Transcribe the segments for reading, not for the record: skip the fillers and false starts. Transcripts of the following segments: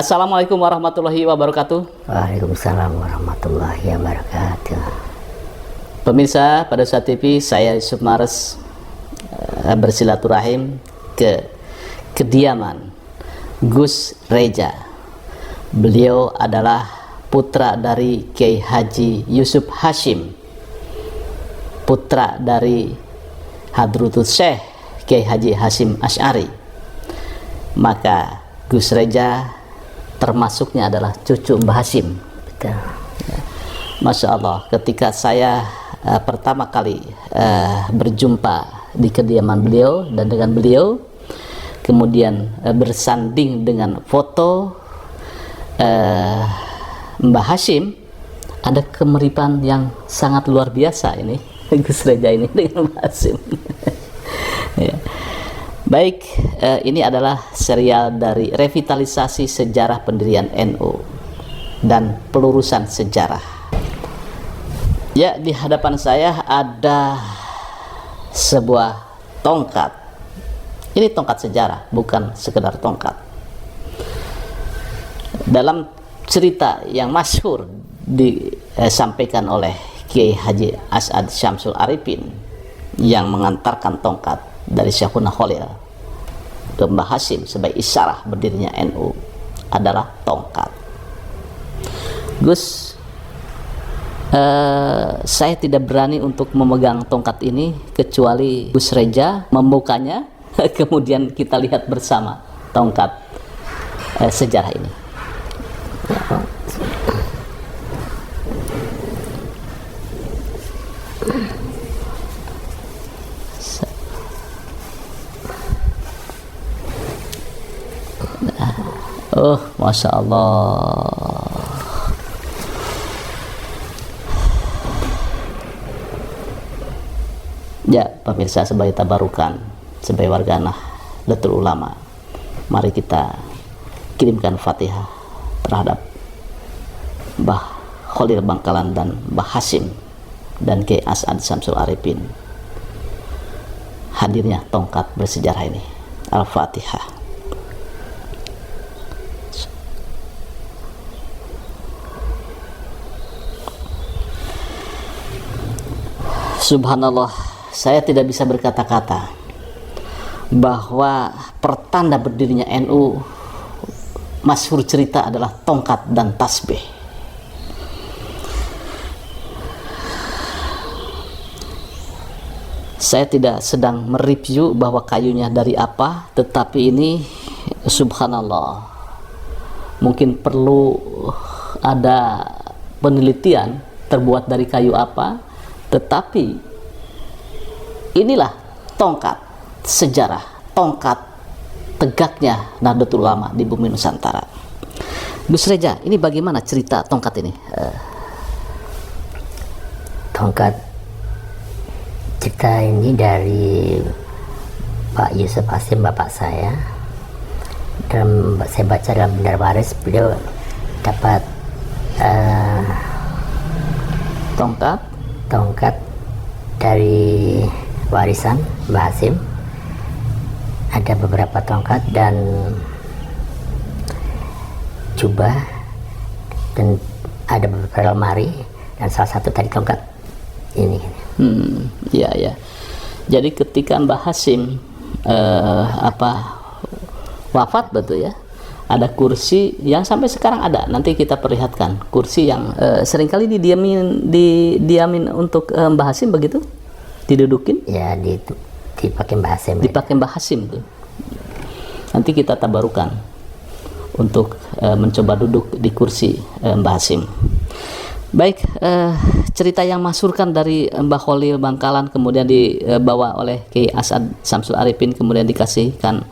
Assalamualaikum warahmatullahi wabarakatuh. Waalaikumsalam warahmatullahi wabarakatuh. Pemirsa pada saat TV, saya Yusuf Mares bersilaturahim ke kediaman Gus Reja. Beliau adalah putra dari Kiai Haji Yusuf Hashim, putra dari Hadratus Syekh Kiai Haji Hashim Asy'ari. Maka Gus Reja termasuknya adalah cucu Mbah Hashim. Betul. Masya Allah, ketika saya pertama kali berjumpa di kediaman beliau dan dengan beliau, kemudian bersanding dengan foto Mbah Hashim, ada kemiripan yang sangat luar biasa ini Gus Reja ini dengan Mbah Hashim. Ya. Baik, ini adalah serial dari revitalisasi sejarah pendirian NU dan pelurusan sejarah. Ya, di hadapan saya ada sebuah tongkat. Ini tongkat sejarah, bukan sekedar tongkat. Dalam cerita yang masyhur disampaikan oleh Kiai Haji As'ad Syamsul Arifin yang mengantarkan tongkat dari Syekhuna Khalil ke Mbah Hashim sebagai isyarah berdirinya NU adalah tongkat. Gus, saya tidak berani untuk memegang tongkat ini kecuali Gus Reja membukanya, kemudian kita lihat bersama tongkat sejarah ini. Oh, Masya Allah. Ya, pemirsa, sebagai tabarukan, sebagai warga Nahdlatul Ulama, mari kita kirimkan Fatihah terhadap Mbah Khalil Bangkalan dan Mbah Hashim dan Kiai As'ad Syamsul Arifin. Hadirnya tongkat bersejarah ini. Al-Fatihah. Subhanallah, saya tidak bisa berkata-kata bahwa pertanda berdirinya NU, masyhur cerita adalah tongkat dan tasbih. Saya tidak sedang mereview bahwa kayunya dari apa, tetapi ini subhanallah, mungkin perlu ada penelitian terbuat dari kayu apa, tetapi inilah tongkat sejarah, tongkat tegaknya Nahdlatul Ulama di bumi Nusantara. Gus Reja, ini bagaimana cerita tongkat ini? Tongkat cerita ini dari Pak Yusuf Hashim, bapak saya. Saya baca dalam Bendera Waris, beliau dapat tongkat dari warisan Mbah Hashim. Ada beberapa tongkat dan jubah, dan ada beberapa lemari, dan salah satu tadi tongkat ini. Ya. Jadi ketika Mbah Hashim wafat, betul ya, ada kursi yang sampai sekarang ada. Nanti kita perlihatkan kursi yang seringkali didiamin untuk Mbah Hashim, begitu? Didudukin? Ya, dipakai Mbah Hashim. Dipakai Mbah Hashim tuh. Nanti kita tabarukan untuk mencoba duduk di kursi Mbah Hashim. Baik, cerita yang masyhurkan dari Mbah Khalil Bangkalan kemudian dibawa oleh Kiai As'ad Syamsul Arifin, kemudian dikasihkan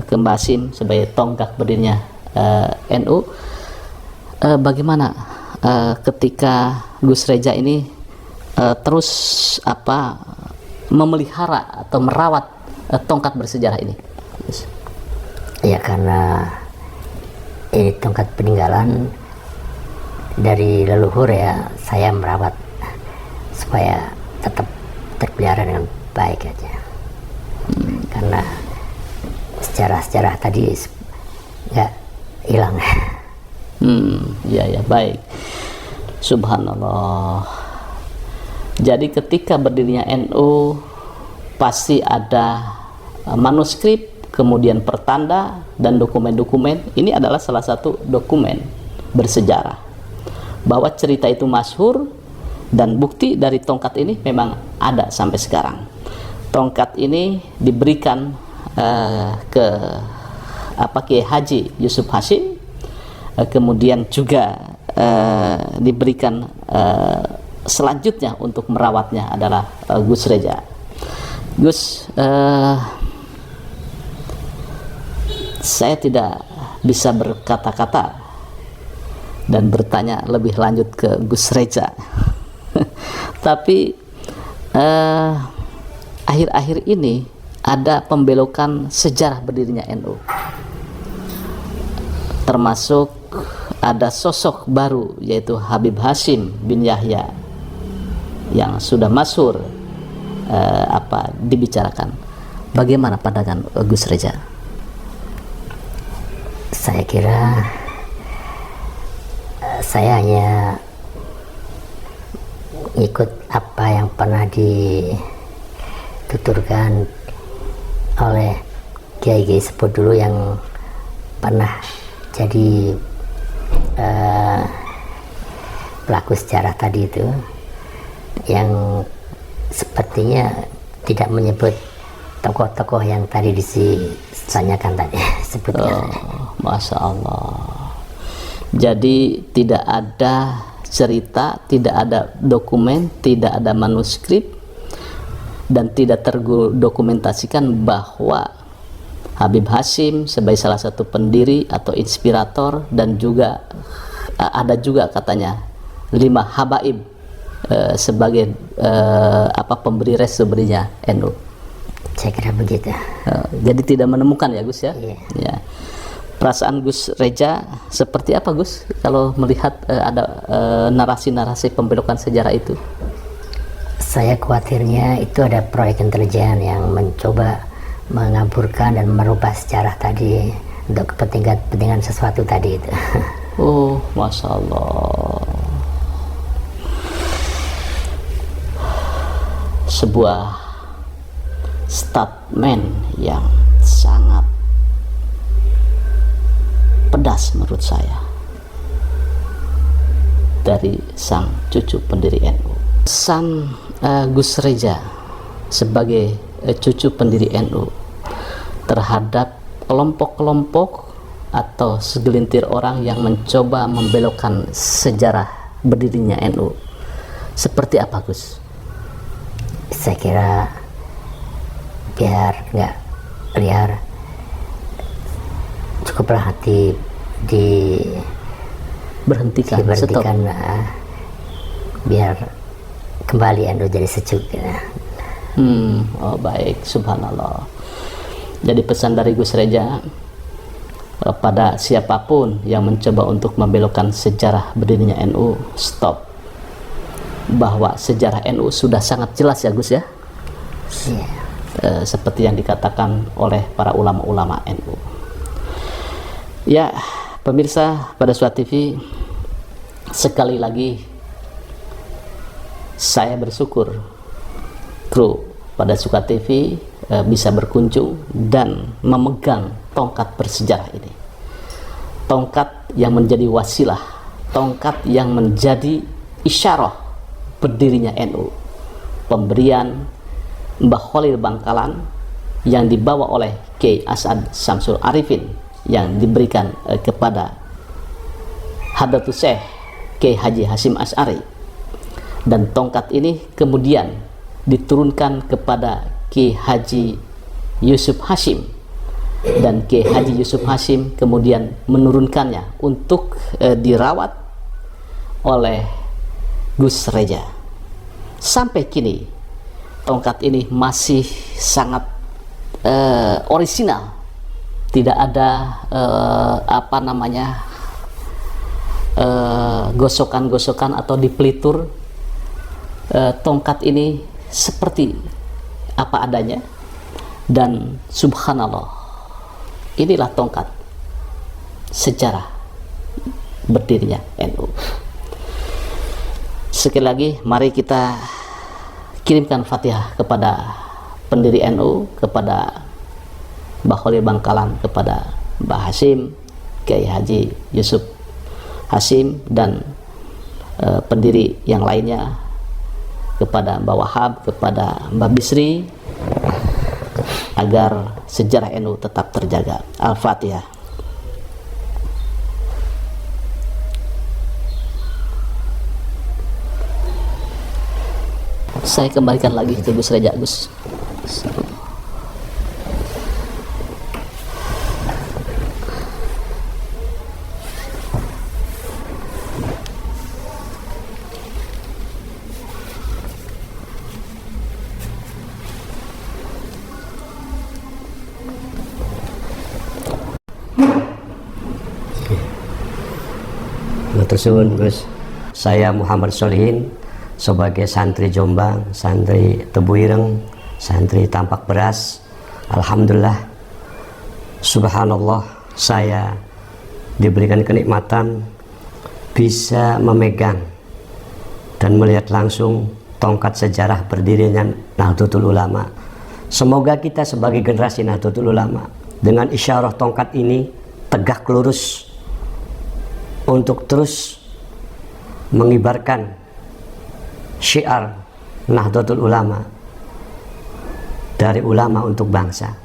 ke Mbah Hashim sebagai tonggak berdirinya NU. Bagaimana ketika Gus Reja ini terus memelihara atau merawat tongkat bersejarah ini? Ya, karena ini tongkat peninggalan dari leluhur, ya saya merawat supaya tetap terpelihara dengan baik aja. Karena sejarah-sejarah tadi nggak hilang. Ya, baik. Subhanallah. Jadi ketika berdirinya NU pasti ada manuskrip, kemudian pertanda dan dokumen-dokumen. Ini adalah salah satu dokumen bersejarah bahwa cerita itu masyhur, dan bukti dari tongkat ini memang ada sampai sekarang. Tongkat ini diberikan ke Kiai Haji Yusuf Hashim, kemudian juga diberikan selanjutnya untuk merawatnya adalah Gus Reja. Gus, saya tidak bisa berkata-kata dan bertanya lebih lanjut ke Gus Reja. Tapi akhir-akhir ini ada pembelokan sejarah berdirinya NU, termasuk ada sosok baru yaitu Habib Hashim bin Yahya yang sudah masyhur dibicarakan. Bagaimana pandangan Gus Reja? Saya kira saya hanya ikut apa yang pernah dituturkan oleh kiai-kiai sepuh dulu yang pernah jadi pelaku sejarah tadi itu, yang sepertinya tidak menyebut tokoh-tokoh yang tadi ditanyakan tadi sebutnya. Masya Allah. Jadi tidak ada cerita, tidak ada dokumen, tidak ada manuskrip, dan tidak terdokumentasikan bahwa Habib Hashim sebagai salah satu pendiri atau inspirator, dan juga ada juga katanya 5 habaib sebagai pemberi restubrinya NU. Saya kira begitu. Jadi tidak menemukan ya Gus ya? Iya. Ya. Perasaan Gus Reja seperti apa Gus kalau melihat ada narasi-narasi pembelokan sejarah itu? Saya khawatirnya itu ada proyek intelijen yang mencoba mengaburkan dan merubah sejarah tadi untuk kepentingan sesuatu tadi itu. Oh, Masya Allah. Sebuah statement yang sangat pedas menurut saya dari sang cucu pendiri NU. Pesan Gus Reja sebagai cucu pendiri NU terhadap kelompok-kelompok atau segelintir orang yang mencoba membelokkan sejarah berdirinya NU, seperti apa Gus? Saya kira biar nggak liar, cukuplah diberhentikan, biar kembali NU jadi sejuk. Oh baik, subhanallah. Jadi pesan dari Gus Reja pada siapapun yang mencoba untuk membelokkan sejarah berdirinya NU, stop. Bahwa sejarah NU sudah sangat jelas ya Gus ya. Seperti yang dikatakan oleh para ulama-ulama NU. Ya, pemirsa pada Suara TV, sekali lagi saya bersyukur kru pada Suara TV bisa berkunjung dan memegang tongkat bersejarah ini. Tongkat yang menjadi wasilah, tongkat yang menjadi isyarah berdirinya NU. Pemberian Mbah Khalil Bangkalan yang dibawa oleh Kiai As'ad Syamsul Arifin yang diberikan kepada Hadratus Syekh Kiai Haji Hashim Asy'ari, dan tongkat ini kemudian diturunkan kepada Kiai Haji Yusuf Hashim, dan Kiai Haji Yusuf Hashim kemudian menurunkannya untuk dirawat oleh Gus Reja. Sampai kini tongkat ini masih sangat orisinal, tidak ada gosokan-gosokan atau dipelitur. Tongkat ini seperti apa adanya, dan subhanallah, inilah tongkat sejarah berdirinya NU. Sekali lagi mari kita kirimkan Fatihah kepada pendiri NU, kepada Mbah Khalil Bangkalan, kepada Mbah Hasyim, Kiai Haji Yusuf Hasyim, dan pendiri yang lainnya, kepada Mbah Wahab, kepada Mbah Bisri, agar sejarah NU tetap terjaga. Al-Fatihah. Saya kembalikan lagi ke Gus Reja, Gus. Matur suwun Gus. Saya Muhammad Solihin sebagai santri Jombang, santri Tebu Ireng, santri Tampak Beras. Alhamdulillah, subhanallah, saya diberikan kenikmatan bisa memegang dan melihat langsung tongkat sejarah berdirinya Nahdlatul Ulama. Semoga kita sebagai generasi Nahdlatul Ulama dengan isyarah tongkat ini tegak lurus untuk terus mengibarkan syiar Nahdlatul Ulama, dari ulama untuk bangsa.